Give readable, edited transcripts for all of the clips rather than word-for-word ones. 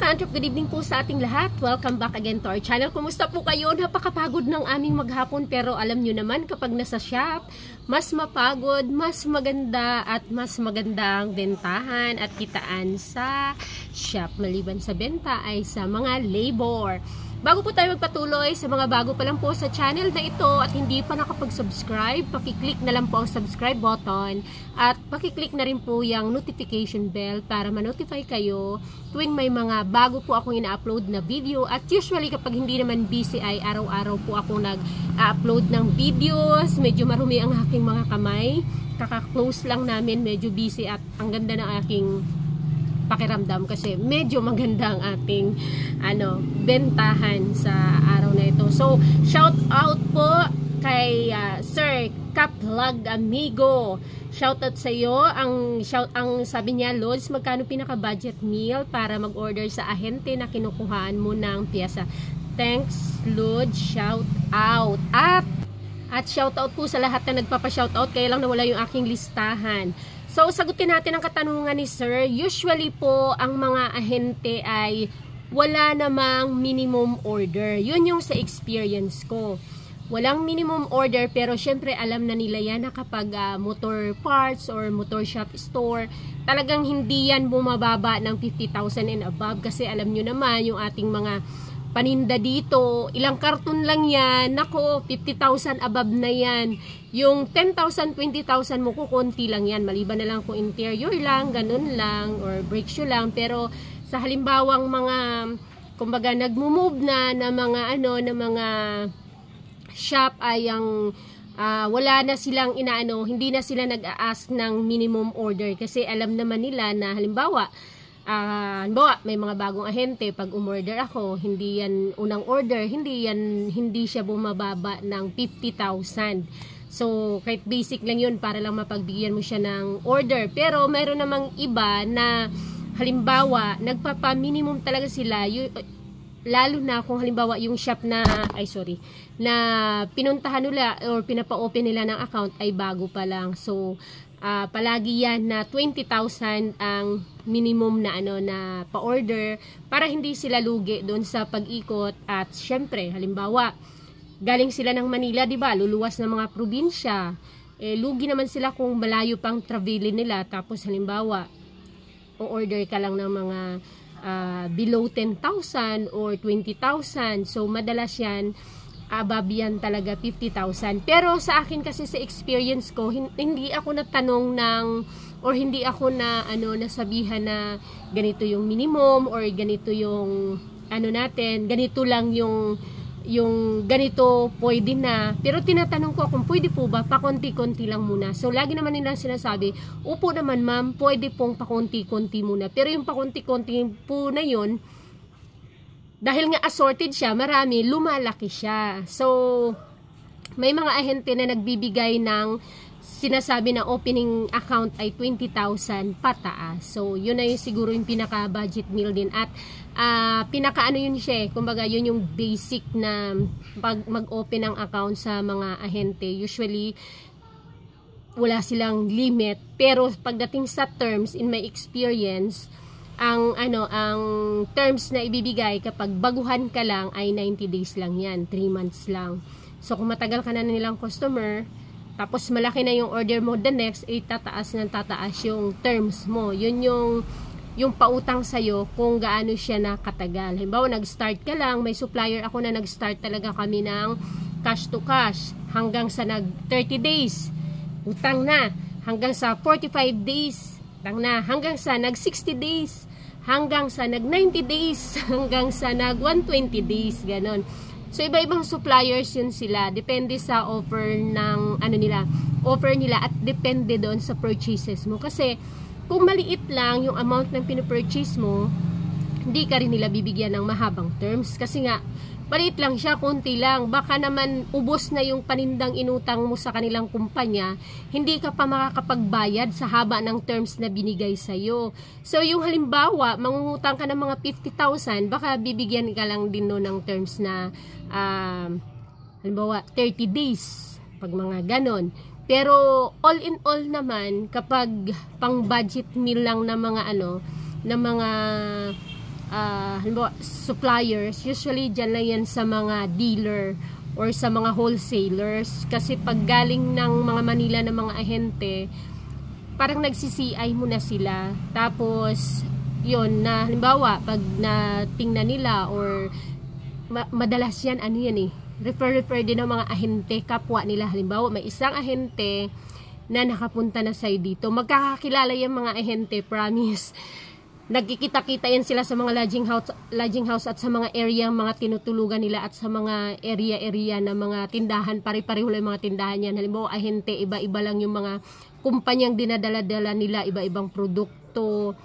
Katantrop, good evening po sa ating lahat. Welcome back again to our channel. Kumusta po kayo? Napakapagod ng aming maghapon, pero alam nyo naman kapag nasa shop, mas mapagod, mas maganda at mas magandang bentahan at kitaan sa shop. Maliban sa benta ay sa mga labor. Bago po tayo magpatuloy, sa mga bago pa lang po sa channel na ito at hindi pa nakapag-subscribe, pakiclick na lang po ang subscribe button at pakiclick na rin po yung notification bell para ma-notify kayo tuwing may mga bago po akong ina-upload na video. At usually kapag hindi naman busy ay araw-araw po ako nag-upload ng videos. Medyo marumi ang aking mga kamay, kaka-close lang namin, medyo busy at ang ganda ng aking pakiramdam kasi medyo maganda ang ating bentahan sa araw na ito. So, shout out po kay Sir Kaplag Amigo. Shout out sa iyo. Ang sabi niya, Lods, magkano pinaka-budget meal para mag-order sa ahente na kinukuhaan mo ng piyesa? Thanks, Lods. Shout out. At shout out po sa lahat na nagpapa-shout out, kaya lang nawala yung aking listahan. So, sagutin natin ang katanungan ni Sir. Usually po, ang mga ahente ay wala namang minimum order. Yun yung sa experience ko. Walang minimum order, pero syempre alam na nila yan na kapag motor parts or motor shop store, talagang hindi yan bumababa ng 50,000 and above. Kasi alam nyo naman, yung ating mga paninda dito, ilang karton lang yan, nako, 50,000 above na yan. Yung 10,000, 20,000 mo, kukunti lang yan, maliban na lang kung interior lang, ganun lang, or brake shoe lang. Pero sa halimbawang mga, kumbaga nagmo-move na mga na mga shop ay ang wala na silang hindi na sila nag-a-ask ng minimum order kasi alam naman nila na halimbawa may mga bagong ahente, pag umorder ako, hindi yan unang order, hindi siya bumababa ng 50,000. So, kahit basic lang yun para lang mapagbigyan mo siya ng order. Pero, mayroon namang iba na, halimbawa, nagpapa-minimum talaga sila, lalo na kung halimbawa yung shop na pinuntahan nila or pinapa-open nila ng account ay bago pa lang. So, palagi yan na 20,000 ang minimum na na pa-order para hindi sila lugi doon sa pag-ikot. At syempre, halimbawa, galing sila ng Manila, 'di ba? Luluwas ng mga probinsya. Lugi naman sila kung malayo pang travelin nila. Tapos halimbawa, o-order ka lang ng mga below 10,000 or 20,000. So, madalas yan above yan talaga 50,000. Pero sa akin kasi sa experience ko, hindi ako natanong or hindi ako nasabihan na ganito yung minimum or ganito yung natin, ganito lang yung ganito pwede na. Pero tinatanong ko kung pwede po ba pakonti-konti lang muna. So lagi naman nila sinasabi, upo naman ma'am, pwede pong pakonti-konti muna. Pero yung pakonti-konti po na yun, dahil nga assorted siya, marami, lumalaki siya. So, may mga ahente na nagbibigay ng sinasabi na opening account ay 20,000 pataas. So, yun na yung siguro yung pinaka-budget meal din. At yun siya, kumbaga yun yung basic na pag mag-open ng account sa mga ahente. Usually, wala silang limit. Pero pagdating sa terms, in my experience, ang terms na ibibigay kapag baguhan ka lang ay 90 days lang yan, 3 months lang. So kung matagal ka na nilang customer, tapos malaki na yung order mo, the next ay tataas yung terms mo. Yun yung pautang sa'yo kung gaano siya nakatagal. Halimbawa, nag-start ka lang, may supplier ako na nag-start talaga kami ng cash to cash hanggang sa 30 days, utang na, hanggang sa 45 days, utang na, hanggang sa 60 days, hanggang sa 90 days, hanggang sa 120 days, ganon. So, iba-ibang suppliers yun sila. Depende sa offer ng offer nila at depende doon sa purchases mo. Kasi, kung maliit lang yung amount ng pinupurchase mo, hindi ka rin nila bibigyan ng mahabang terms. Kasi nga, maliit lang siya, konti lang. Baka naman ubos na yung panindang inutang mo sa kanilang kumpanya, hindi ka pa makakapagbayad sa haba ng terms na binigay sa'yo. So, yung halimbawa, mangungutang ka ng mga 50,000, baka bibigyan ka lang din no ng terms na, halimbawa, 30 days, pag mga ganon. Pero, all in all naman, kapag pang budget meal lang na mga halimbawa, suppliers, usually dyan lang yan sa mga dealer or sa mga wholesalers. Kasi pag galing ng mga Manila ng mga ahente, parang nagsi-CI mo na sila. Tapos, yun, na halimbawa, pag natingnan nila or madalas yan, ano yan refer din ng mga ahente, kapwa nila. Halimbawa, may isang ahente na nakapunta na sa'yo dito. Magkakakilala yung mga ahente, promise. Nagkikita-kita yan sila sa mga lodging house at sa mga area, mga tinutulugan nila at sa mga area na mga tindahan, pare-pareho lang yung mga tindahan yan. Halimbawa, ahente, iba-iba lang yung mga kumpanyang dinadala-dala nila, iba-ibang produkto.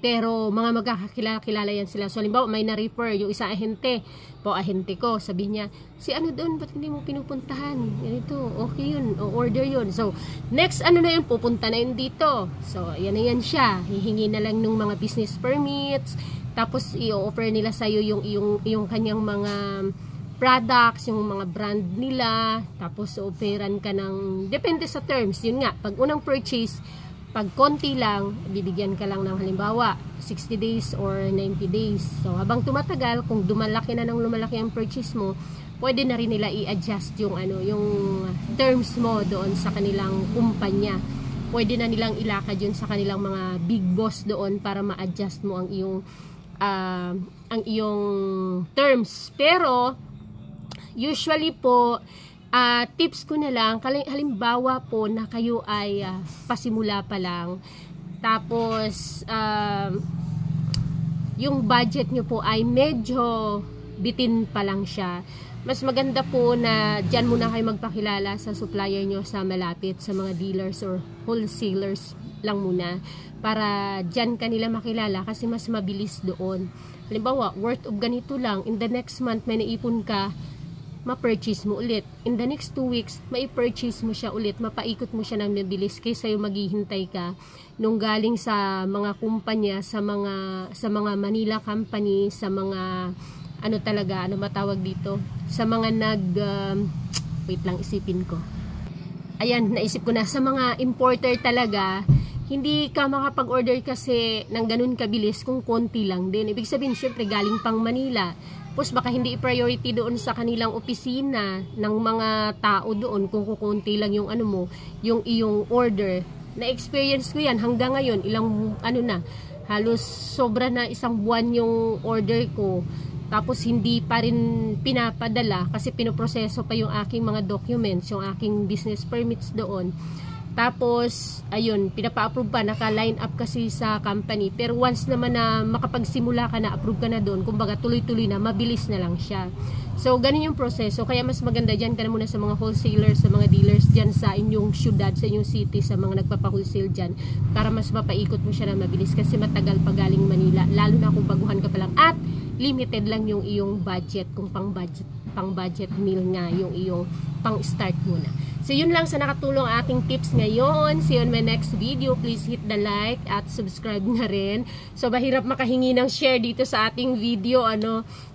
Pero mga magkakakilala yan sila. So, halimbawa, may na-refer yung isang ahente. Ahente ko, sabi niya, si ano doon, ba't hindi mo pinupuntahan? Ganito, okay yun, o order yun. So, next, ano na yun, pupunta na yun dito. So, yan na yan siya. Hihingi na lang ng mga business permits. Tapos, i-offer nila sa'yo yung kanyang mga products, yung mga brand nila. Tapos, offeran ka ng, depende sa terms. Yun nga, pag unang purchase, pag konti lang, bibigyan ka lang ng halimbawa 60 days or 90 days. So, habang tumatagal, kung lumalaki ang purchase mo, pwede na rin nila i-adjust yung terms mo doon sa kanilang kumpanya. Pwede na nilang ilakad yun sa kanilang mga big boss doon para ma-adjust mo ang iyong terms. Pero usually po, tips ko na lang, halimbawa po na kayo ay pasimula pa lang, tapos yung budget nyo po ay medyo bitin pa lang siya, mas maganda po na dyan muna kayo magpakilala sa supplier nyo sa malapit, sa mga dealers or wholesalers lang muna, para dyan kanila makilala kasi mas mabilis doon. Halimbawa, worth of ganito lang, in the next month may naipon ka, ma-purchase mo ulit. In the next 2 weeks, mai-purchase mo siya ulit, mapaikot mo siya ng mabilis kaysa yung maghihintay ka nung galing sa mga kumpanya, sa mga Manila company, sa mga matawag dito, sa mga wait lang, isipin ko. Ayan, naisip ko na, sa mga importer talaga, hindi ka makapag-order kasi ng ganun kabilis kung konti lang din. Ibig sabihin, syempre, galing pang Manila. Tapos baka hindi i-priority doon sa kanilang opisina ng mga tao doon kung kukunti lang yung yung iyong order. Na-experience ko yan hanggang ngayon, halos sobra na 1 buwan yung order ko. Tapos hindi pa rin pinapadala kasi pinoproseso pa yung aking mga documents, yung aking business permits doon. Tapos, ayun, pinapa-approve pa, naka-line up kasi sa company. Pero once naman na makapagsimula ka na, approve ka na doon, kumbaga tuloy-tuloy na, mabilis na lang siya. So, ganun yung proseso. Kaya mas maganda dyan ka na muna sa mga wholesalers, sa mga dealers dyan sa inyong syudad, sa inyong city, sa mga nagpapa-wholesale dyan, para mas mapaikot mo siya na mabilis kasi matagal pa galing Manila, lalo na kung baguhan ka pa lang. At limited lang yung iyong budget, kung pang-budget meal nga, yung iyong pang-start muna. So, yun lang sa nakatulong ating tips ngayon. See you on my next video. Please hit the like at subscribe na rin. So, mahirap makahingi ng share dito sa ating video,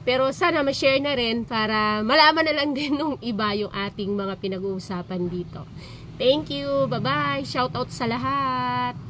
Pero sana ma-share na rin para malaman na lang din nung iba yung ating mga pinag-uusapan dito. Thank you. Bye-bye. Shout out sa lahat.